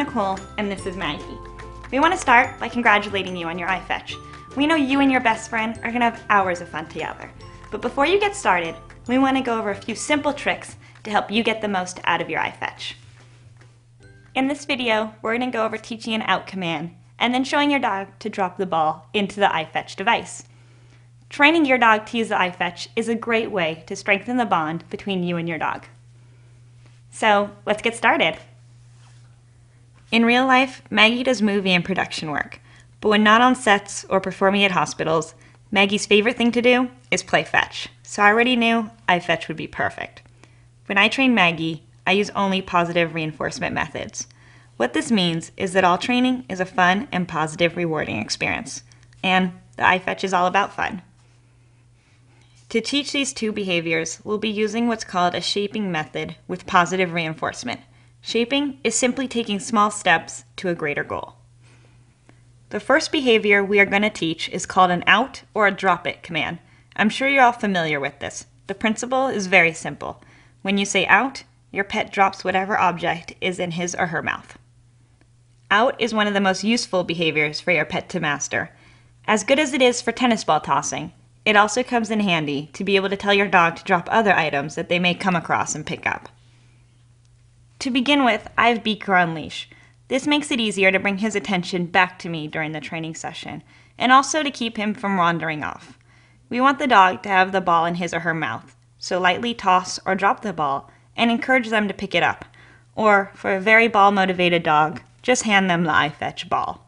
Nicole, and this is Maggie. We want to start by congratulating you on your iFetch. We know you and your best friend are going to have hours of fun together. But before you get started, we want to go over a few simple tricks to help you get the most out of your iFetch. In this video, we're going to go over teaching an out command and then showing your dog to drop the ball into the iFetch device. Training your dog to use the iFetch is a great way to strengthen the bond between you and your dog. So let's get started. In real life, Maggie does movie and production work, but when not on sets or performing at hospitals, Maggie's favorite thing to do is play fetch, so I already knew iFetch would be perfect. When I train Maggie, I use only positive reinforcement methods. What this means is that all training is a fun and positive rewarding experience, and the iFetch is all about fun. To teach these two behaviors, we'll be using what's called a shaping method with positive reinforcement. Shaping is simply taking small steps to a greater goal. The first behavior we are going to teach is called an out or a drop it command. I'm sure you're all familiar with this. The principle is very simple. When you say out, your pet drops whatever object is in his or her mouth. Out is one of the most useful behaviors for your pet to master. As good as it is for tennis ball tossing, it also comes in handy to be able to tell your dog to drop other items that they may come across and pick up. To begin with, I have Beaker on leash. This makes it easier to bring his attention back to me during the training session, and also to keep him from wandering off. We want the dog to have the ball in his or her mouth, so lightly toss or drop the ball and encourage them to pick it up. Or, for a very ball-motivated dog, just hand them the iFetch ball.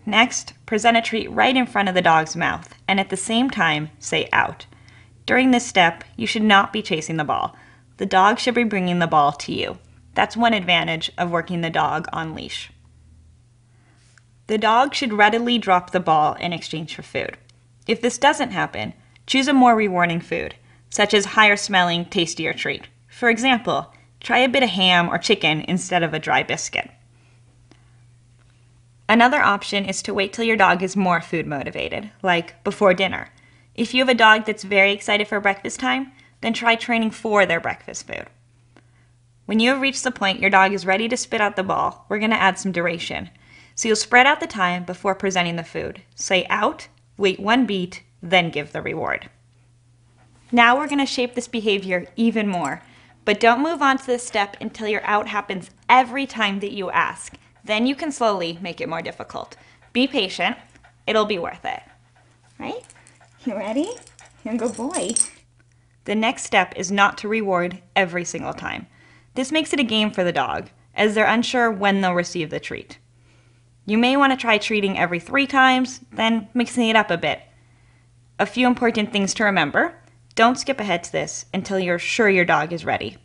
Next, present a treat right in front of the dog's mouth, and at the same time, say out. During this step, you should not be chasing the ball. The dog should be bringing the ball to you. That's one advantage of working the dog on leash. The dog should readily drop the ball in exchange for food. If this doesn't happen, choose a more rewarding food, such as higher smelling, tastier treat. For example, try a bit of ham or chicken instead of a dry biscuit. Another option is to wait till your dog is more food motivated, like before dinner. If you have a dog that's very excited for breakfast time, then try training for their breakfast food. When you have reached the point your dog is ready to spit out the ball, we're going to add some duration. So you'll spread out the time before presenting the food. Say out, wait 1 beat, then give the reward. Now we're going to shape this behavior even more, but don't move on to this step until your out happens every time that you ask. Then you can slowly make it more difficult. Be patient, it'll be worth it. Right? You ready? You're a good boy. The next step is not to reward every single time. This makes it a game for the dog, as they're unsure when they'll receive the treat. You may want to try treating every 3 times, then mixing it up a bit. A few important things to remember. Don't skip ahead to this until you're sure your dog is ready.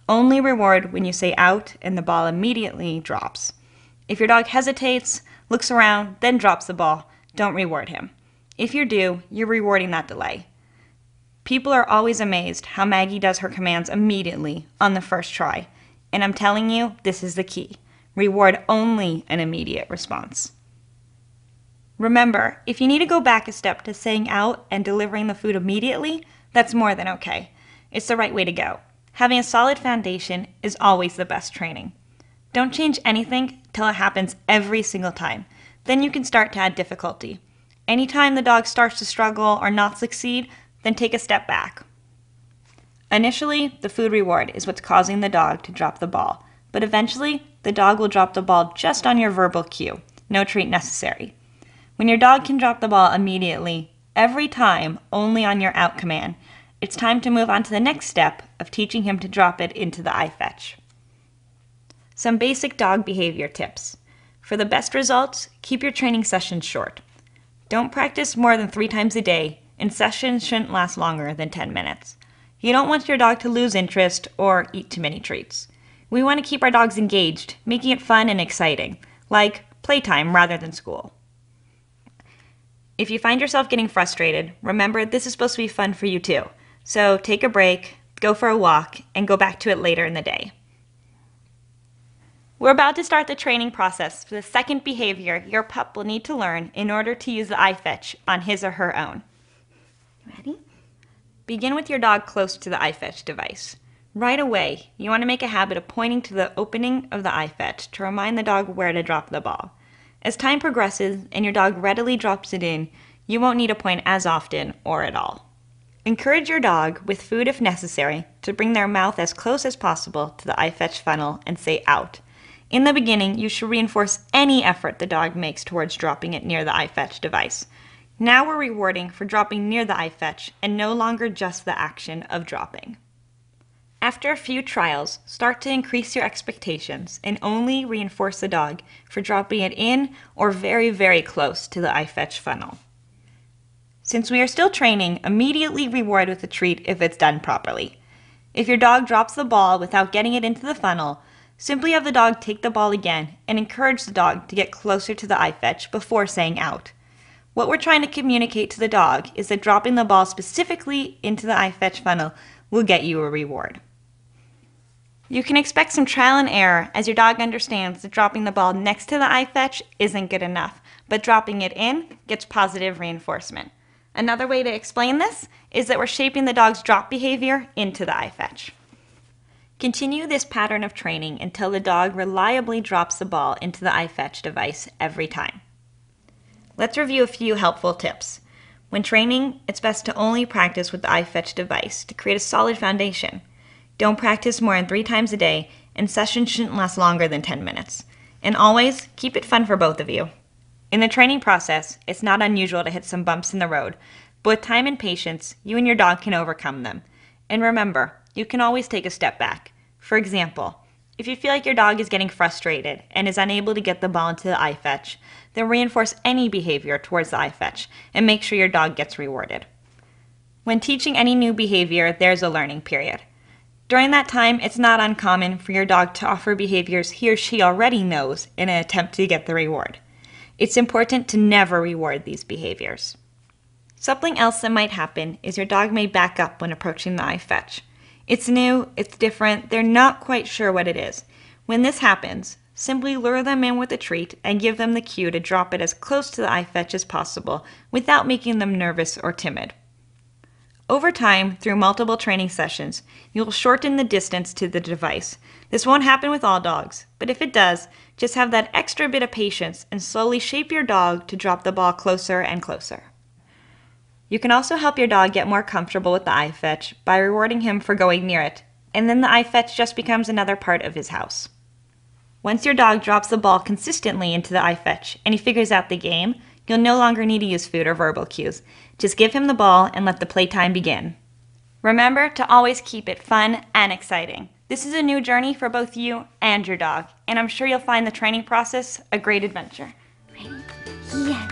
Only reward when you say out and the ball immediately drops. If your dog hesitates, looks around, then drops the ball, don't reward him. If you do, you're rewarding that delay. People are always amazed how Maggie does her commands immediately on the first try, and I'm telling you, this is the key. Reward only an immediate response. Remember, if you need to go back a step to saying out and delivering the food immediately, that's more than okay. It's the right way to go. Having a solid foundation is always the best training. Don't change anything till it happens every single time. Then you can start to add difficulty. Anytime the dog starts to struggle or not succeed, then take a step back. Initially, the food reward is what's causing the dog to drop the ball, but eventually, the dog will drop the ball just on your verbal cue, no treat necessary. When your dog can drop the ball immediately, every time, only on your out command, it's time to move on to the next step of teaching him to drop it into the iFetch. Some basic dog behavior tips. For the best results, keep your training sessions short. Don't practice more than 3 times a day, and sessions shouldn't last longer than 10 minutes. You don't want your dog to lose interest or eat too many treats. We want to keep our dogs engaged, making it fun and exciting, like playtime rather than school. If you find yourself getting frustrated, remember this is supposed to be fun for you too. So take a break, go for a walk, and go back to it later in the day. We're about to start the training process for the second behavior your pup will need to learn in order to use the iFetch on his or her own. Ready? Begin with your dog close to the iFetch device. Right away, you want to make a habit of pointing to the opening of the iFetch to remind the dog where to drop the ball. As time progresses and your dog readily drops it in, you won't need to point as often or at all. Encourage your dog, with food if necessary, to bring their mouth as close as possible to the iFetch funnel and say out. In the beginning, you should reinforce any effort the dog makes towards dropping it near the iFetch device. Now we're rewarding for dropping near the iFetch and no longer just the action of dropping. After a few trials, start to increase your expectations and only reinforce the dog for dropping it in or very, very close to the iFetch funnel. Since we are still training, immediately reward with a treat if it's done properly. If your dog drops the ball without getting it into the funnel, simply have the dog take the ball again and encourage the dog to get closer to the iFetch before saying out. What we're trying to communicate to the dog is that dropping the ball specifically into the iFetch funnel will get you a reward. You can expect some trial and error as your dog understands that dropping the ball next to the iFetch isn't good enough, but dropping it in gets positive reinforcement. Another way to explain this is that we're shaping the dog's drop behavior into the iFetch. Continue this pattern of training until the dog reliably drops the ball into the iFetch device every time. Let's review a few helpful tips. When training, it's best to only practice with the iFetch device to create a solid foundation. Don't practice more than 3 times a day, and sessions shouldn't last longer than 10 minutes. And always, keep it fun for both of you. In the training process, it's not unusual to hit some bumps in the road, but with time and patience, you and your dog can overcome them. And remember, you can always take a step back. For example, if you feel like your dog is getting frustrated and is unable to get the ball into the iFetch, then reinforce any behavior towards the iFetch and make sure your dog gets rewarded. When teaching any new behavior, there's a learning period. During that time, it's not uncommon for your dog to offer behaviors he or she already knows in an attempt to get the reward. It's important to never reward these behaviors. Something else that might happen is your dog may back up when approaching the iFetch. It's new, it's different, they're not quite sure what it is. When this happens, simply lure them in with a treat and give them the cue to drop it as close to the iFetch as possible without making them nervous or timid. Over time, through multiple training sessions, you'll shorten the distance to the device. This won't happen with all dogs, but if it does, just have that extra bit of patience and slowly shape your dog to drop the ball closer and closer. You can also help your dog get more comfortable with the iFetch by rewarding him for going near it, and then the iFetch just becomes another part of his house. Once your dog drops the ball consistently into the iFetch and he figures out the game, you'll no longer need to use food or verbal cues. Just give him the ball and let the playtime begin. Remember to always keep it fun and exciting. This is a new journey for both you and your dog, and I'm sure you'll find the training process a great adventure. Ready? Yes.